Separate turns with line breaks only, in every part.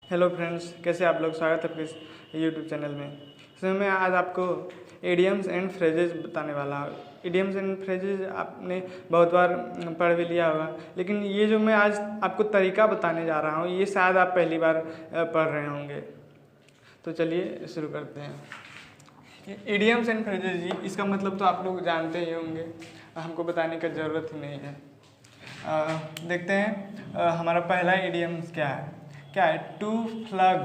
Hello friends, कैसे आप लोग। स्वागत है आपके यूट्यूब चैनल में। इसमें मैं आज आपको इडियम्स एंड फ्रेजेस बताने वाला हूँ। इडियम्स एंड फ्रेजेस आपने बहुत बार पढ़ भी लिया होगा, लेकिन ये जो मैं आज आपको तरीका बताने जा रहा हूँ ये शायद आप पहली बार पढ़ रहे होंगे। तो चलिए शुरू करते हैं। इडियम्स एंड फ्रेजेस जी, इसका मतलब तो आप लोग जानते ही होंगे, हमको बताने की ज़रूरत ही नहीं है। देखते हैं हमारा पहला इडियम्स क्या है। To flog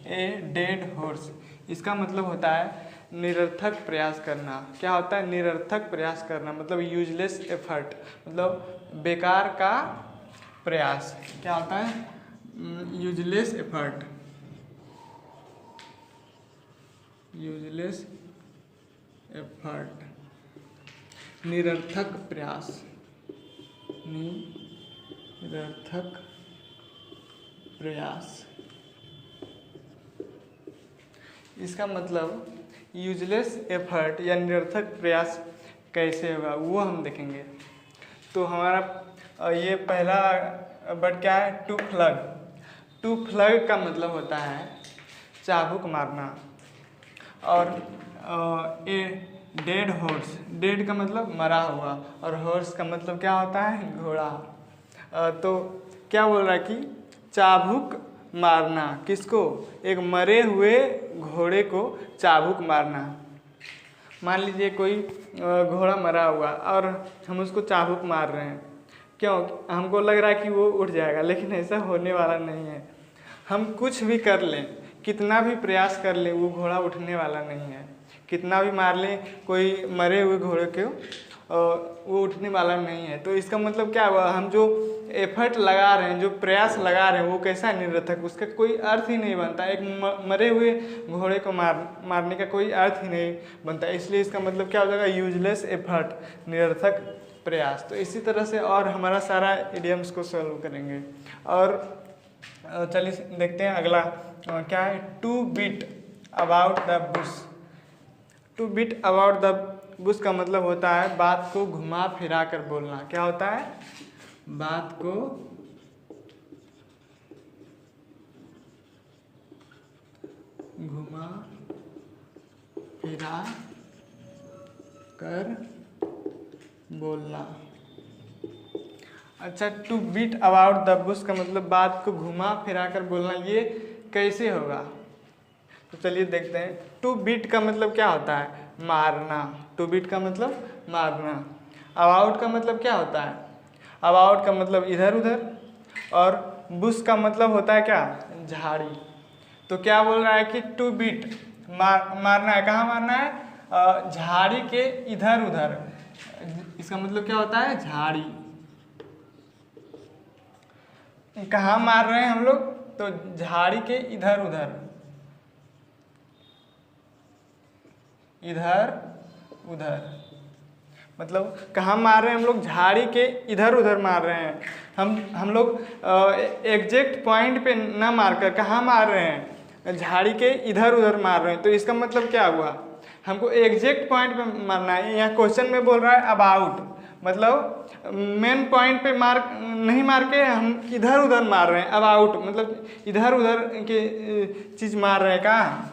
a dead horse. इसका मतलब होता है निरर्थक प्रयास करना। क्या होता है? निरर्थक प्रयास करना, मतलब यूजलेस एफर्ट, मतलब बेकार का प्रयास। क्या होता है? यूजलेस एफर्ट, यूजलेस एफर्ट, निरर्थक प्रयास, निरर्थक प्रयास। इसका मतलब यूजलेस एफर्ट या निरर्थक प्रयास कैसे होगा वो हम देखेंगे। तो हमारा ये पहला वर्ड क्या है? टू फ्लग। टू फ्लग का मतलब होता है चाबुक मारना। और ए डेड हॉर्स, डेड का मतलब मरा हुआ, और हॉर्स का मतलब क्या होता है? घोड़ा। तो क्या बोल रहा है कि चाबुक मारना। किसको? एक मरे हुए घोड़े को चाबुक मारना। मान लीजिए कोई घोड़ा मरा हुआ और हम उसको चाबुक मार रहे हैं। क्यों? हमको लग रहा है कि वो उठ जाएगा, लेकिन ऐसा होने वाला नहीं है। हम कुछ भी कर लें, कितना भी प्रयास कर लें, वो घोड़ा उठने वाला नहीं है। कितना भी मार लें कोई मरे हुए घोड़े को, वो उठने वाला नहीं है। तो इसका मतलब क्या हुआ? हम जो एफर्ट लगा रहे हैं, जो प्रयास लगा रहे हैं, वो कैसा है? निरर्थक। उसका कोई अर्थ ही नहीं बनता। एक मरे हुए घोड़े को मारने का कोई अर्थ ही नहीं बनता। इसलिए इसका मतलब क्या हो जाएगा? यूजलेस एफर्ट, निरर्थक प्रयास। तो इसी तरह से और हमारा सारा इडियम्स को सॉल्व करेंगे। और चलिए देखते हैं अगला क्या है। To beat about the bush. To beat about the bush का मतलब होता है बात को घुमा फिरा कर बोलना। क्या होता है? बात को घुमा फिरा कर बोलना। अच्छा, to beat about the bush का मतलब बात को घुमा फिरा कर बोलना। ये कैसे होगा? तो चलिए देखते हैं। टू बीट का मतलब क्या होता है? मारना। टू बीट का मतलब मारना। अबाउट का मतलब क्या होता है? अबाउट का मतलब इधर उधर। और बुश का मतलब होता है क्या? झाड़ी। तो क्या बोल रहा है कि टू बीट मारना है। कहाँ मारना है? झाड़ी के इधर उधर। इसका मतलब क्या होता है? झाड़ी। कहाँ मार रहे हैं हम लोग? तो झाड़ी के इधर उधर, इधर उधर। मतलब कहाँ मार रहे हैं हम लोग? झाड़ी के इधर उधर मार रहे हैं। हम लोग एग्जैक्ट पॉइंट पे ना मारकर कहाँ मार रहे हैं? झाड़ी के इधर उधर मार रहे हैं। तो इसका मतलब क्या हुआ? हमको एग्जैक्ट पॉइंट पे मारना है। यहाँ क्वेश्चन में बोल रहा है अबाउट, मतलब मेन पॉइंट पे नहीं मार के हम इधर उधर मार रहे हैं। अबाउट मतलब इधर उधर के चीज़ मार रहे हैं। कहाँ?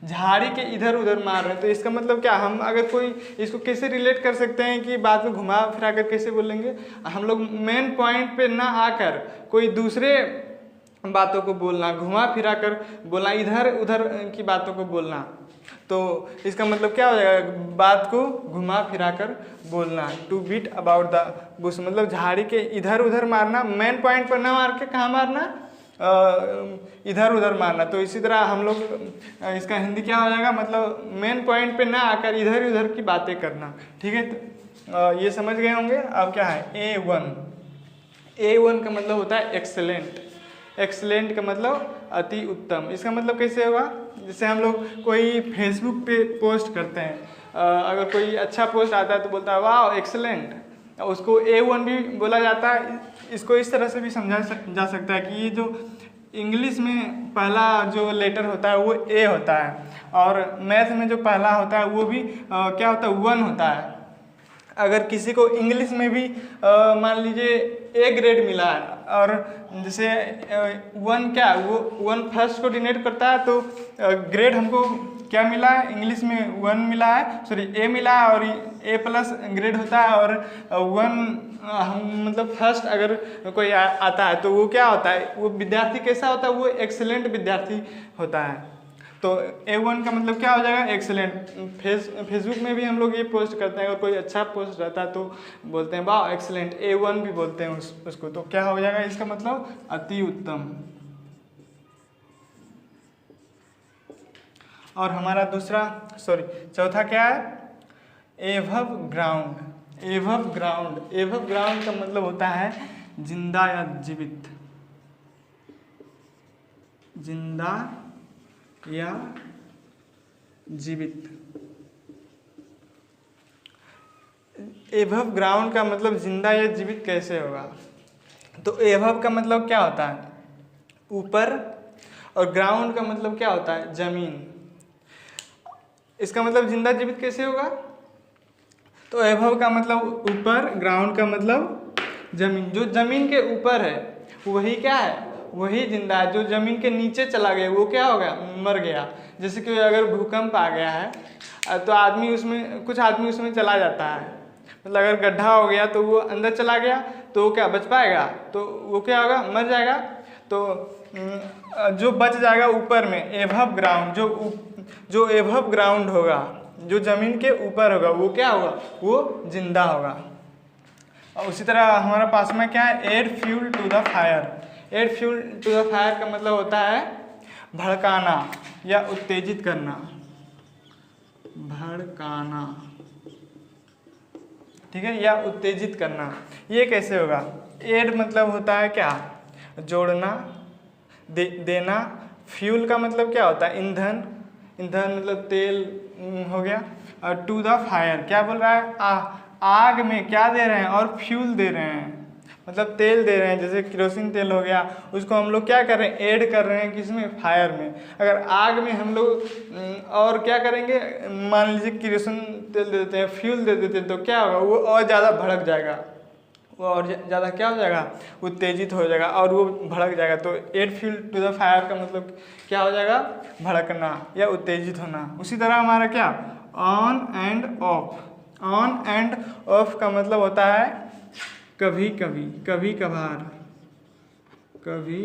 झाड़ी के इधर उधर मार रहे हैं। तो इसका मतलब क्या? हम अगर कोई इसको कैसे रिलेट कर सकते हैं कि बात को घुमा फिरा कर कैसे बोलेंगे? हम लोग मेन पॉइंट पे ना आकर कोई दूसरे बातों को बोलना, घुमा फिरा कर बोलना, इधर उधर की बातों को बोलना। तो इसका मतलब क्या हो जाएगा? बात को घुमा फिरा कर बोलना। To beat about the bush मतलब झाड़ी के इधर उधर मारना, मेन पॉइंट पर ना मार के कहाँ मारना? इधर उधर मारना। तो इसी तरह हम लोग इसका हिंदी क्या हो जाएगा? मतलब मेन पॉइंट पे ना आकर इधर उधर की बातें करना। ठीक है, तो ये समझ गए होंगे। अब क्या है? A1। A1 का मतलब होता है एक्सेलेंट। एक्सेलेंट का मतलब अति उत्तम। इसका मतलब कैसे होगा? जैसे हम लोग कोई फेसबुक पे पोस्ट करते हैं, अगर कोई अच्छा पोस्ट आता है तो बोलता है वाह एक्सेलेंट, उसको A1 भी बोला जाता है। इसको इस तरह से भी समझा जा सकता है कि ये जो इंग्लिश में पहला जो लेटर होता है वो A होता है, और मैथ में जो पहला होता है वो भी क्या होता है? 1 होता है। अगर किसी को इंग्लिश में भी मान लीजिए ए ग्रेड मिला है और जैसे 1 क्या वो 1 फर्स्ट को डिनोट करता है, तो ग्रेड हमको क्या मिला है, इंग्लिश में 1 मिला है, सॉरी ए मिला है, और ए प्लस ग्रेड होता है। और 1 हम मतलब फर्स्ट अगर कोई आता है तो वो क्या होता है, वो विद्यार्थी कैसा होता है, वो एक्सेलेंट विद्यार्थी होता है। तो A1 का मतलब क्या हो जाएगा, एक्सेलेंट। फेसबुक में भी हम लोग ये पोस्ट करते हैं, अगर कोई अच्छा पोस्ट रहता है तो बोलते हैं वाह एक्सेलेंट, A1 भी बोलते हैं उसको। तो क्या हो जाएगा इसका मतलब, अति उत्तम। और हमारा चौथा क्या है, एभव ग्राउंड। एभव ग्राउंड का मतलब होता है जिंदा या जीवित, जिंदा या जीवित। एभव ग्राउंड का मतलब जिंदा या जीवित कैसे होगा, तो एभव का मतलब क्या होता है, ऊपर, और ग्राउंड का मतलब क्या होता है, जमीन। इसका मतलब जिंदा जीवित कैसे होगा, तो एभव का मतलब ऊपर, ग्राउंड का मतलब जमीन। जो जमीन के ऊपर है वही क्या है, वही जिंदा है। जो जमीन के नीचे चला गया वो क्या हो गया, मर गया। जैसे कि अगर भूकंप आ गया है तो कुछ आदमी उसमें चला जाता है, मतलब अगर गड्ढा हो गया तो वो अंदर चला गया तो वो क्या बच पाएगा, तो वो क्या होगा, मर जाएगा। तो जो बच जाएगा ऊपर में, एभव ग्राउंड, जो एभव ग्राउंड होगा, जो जमीन के ऊपर होगा, वो क्या होगा, वो जिंदा होगा। और उसी तरह हमारा पास में क्या है, add fuel to the fire. Add fuel to the fire का मतलब होता है भड़काना या उत्तेजित करना, भड़काना, ठीक है, या उत्तेजित करना। ये कैसे होगा, एड मतलब होता है क्या, जोड़ना, देना। फ्यूल का मतलब क्या होता है, ईंधन, ईंधन मतलब तेल हो गया। और टू द फायर क्या बोल रहा है, आग में क्या दे रहे हैं, और फ्यूल दे रहे हैं, मतलब तेल दे रहे हैं। जैसे केरोसिन तेल हो गया, उसको हम लोग क्या कर रहे हैं, ऐड कर रहे हैं किसमें, फायर में। अगर आग में हम लोग और क्या करेंगे, मान लीजिए केरोसिन तेल दे देते हैं, फ्यूल दे देते हैं, तो क्या होगा, वो और ज़्यादा भड़क जाएगा, वो और ज़्यादा क्या हो जाएगा, उत्तेजित हो जाएगा और वो भड़क जाएगा। तो add fuel to the fire का मतलब क्या हो जाएगा, भड़कना या उत्तेजित होना। उसी तरह हमारा क्या, on end of. On end of का मतलब होता है कभी कभी, कभी कभार, कभी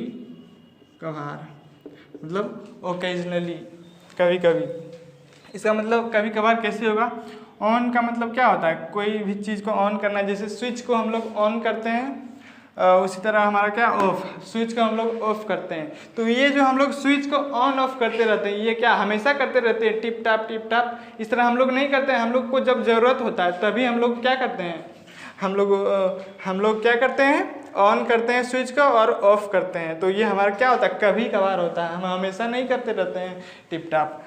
कभार, मतलब ओकेजनली, कभी कभी। इसका मतलब कभी कभार कैसे होगा, ऑन का मतलब क्या होता है, कोई भी चीज़ को ऑन करना, जैसे स्विच को हम लोग ऑन करते हैं, उसी तरह हमारा क्या, ऑफ, स्विच को हम लोग ऑफ करते हैं। तो ये जो हम लोग स्विच को ऑन ऑफ करते रहते हैं, ये क्या हमेशा करते रहते हैं, टिप टाप टिप टाप, इस तरह हम लोग नहीं करते हैं। हम लोग को जब ज़रूरत होता है तभी हम लोग क्या करते हैं, हम लोग क्या करते हैं, ऑन करते हैं स्विच को और ऑफ करते हैं। तो ये हमारा क्या होता है, कभी कभार होता है, हम हमेशा नहीं करते रहते हैं टिप टाप।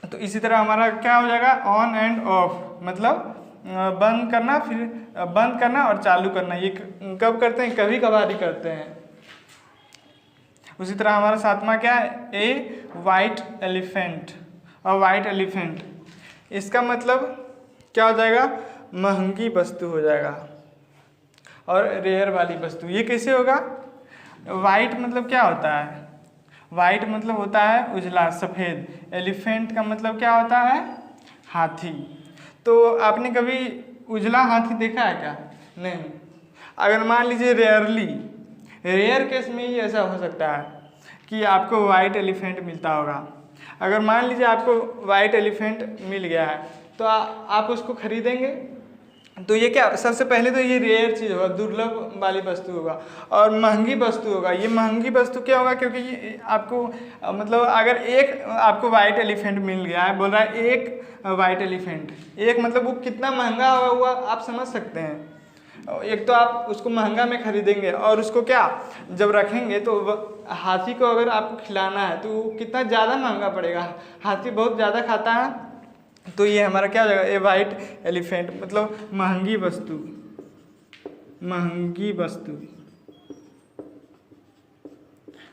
तो इसी तरह हमारा क्या हो जाएगा, ऑन एंड ऑफ, मतलब बंद करना, फिर बंद करना और चालू करना। ये कब करते हैं, कभी कभार ही करते हैं। उसी तरह हमारा सातवां क्या है, ए वाइट एलिफेंट। और वाइट एलिफेंट इसका मतलब क्या हो जाएगा, महंगी वस्तु हो जाएगा और रेयर वाली वस्तु। ये कैसे होगा, वाइट मतलब क्या होता है, वाइट मतलब होता है उजला, सफ़ेद। एलिफेंट का मतलब क्या होता है, हाथी। तो आपने कभी उजला हाथी देखा है क्या, नहीं। अगर मान लीजिए रेयर केस में ही ऐसा हो सकता है कि आपको वाइट एलिफेंट मिलता होगा। अगर मान लीजिए आपको वाइट एलिफेंट मिल गया है तो आप उसको खरीदेंगे। तो ये क्या, सबसे पहले तो ये रेयर चीज़ होगा, दुर्लभ वाली वस्तु होगा और महंगी वस्तु होगा। ये महंगी वस्तु क्या होगा, क्योंकि ये आपको मतलब अगर एक आपको वाइट एलिफेंट मिल गया है, बोल रहा है एक वाइट एलिफेंट, एक मतलब वो कितना महंगा होगा वो आप समझ सकते हैं। एक तो आप उसको महंगा में खरीदेंगे और उसको क्या जब रखेंगे तो हाथी को अगर आपको खिलाना है तो वो कितना ज़्यादा महंगा पड़ेगा, हाथी बहुत ज़्यादा खाता है। तो ये हमारा क्या हो जाएगा, ए वाइट एलिफेंट मतलब महंगी वस्तु, महंगी वस्तु।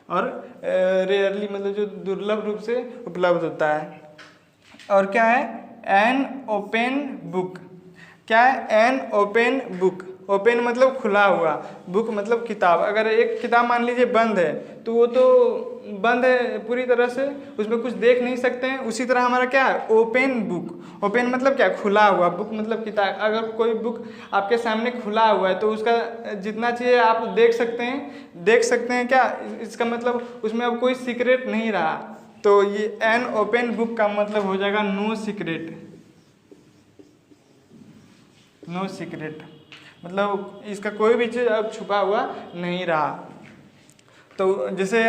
और रेयरली मतलब जो दुर्लभ रूप से उपलब्ध होता है। और क्या है, एन ओपन बुक। क्या है? An open book. ओपन मतलब खुला हुआ, बुक मतलब किताब। अगर एक किताब मान लीजिए बंद है तो वो तो बंद है पूरी तरह से, उसमें कुछ देख नहीं सकते हैं। उसी तरह हमारा क्या है? Open book. ओपन मतलब क्या? खुला हुआ। बुक मतलब किताब। अगर कोई बुक आपके सामने खुला हुआ है तो उसका जितना चाहिए आप देख सकते हैं क्या? इसका मतलब उसमें अब कोई सीक्रेट नहीं रहा। तो ये एन ओपन बुक का मतलब हो जाएगा नो सीक्रेट। नो सीक्रेट मतलब इसका कोई भी चीज़ अब छुपा हुआ नहीं रहा। तो जैसे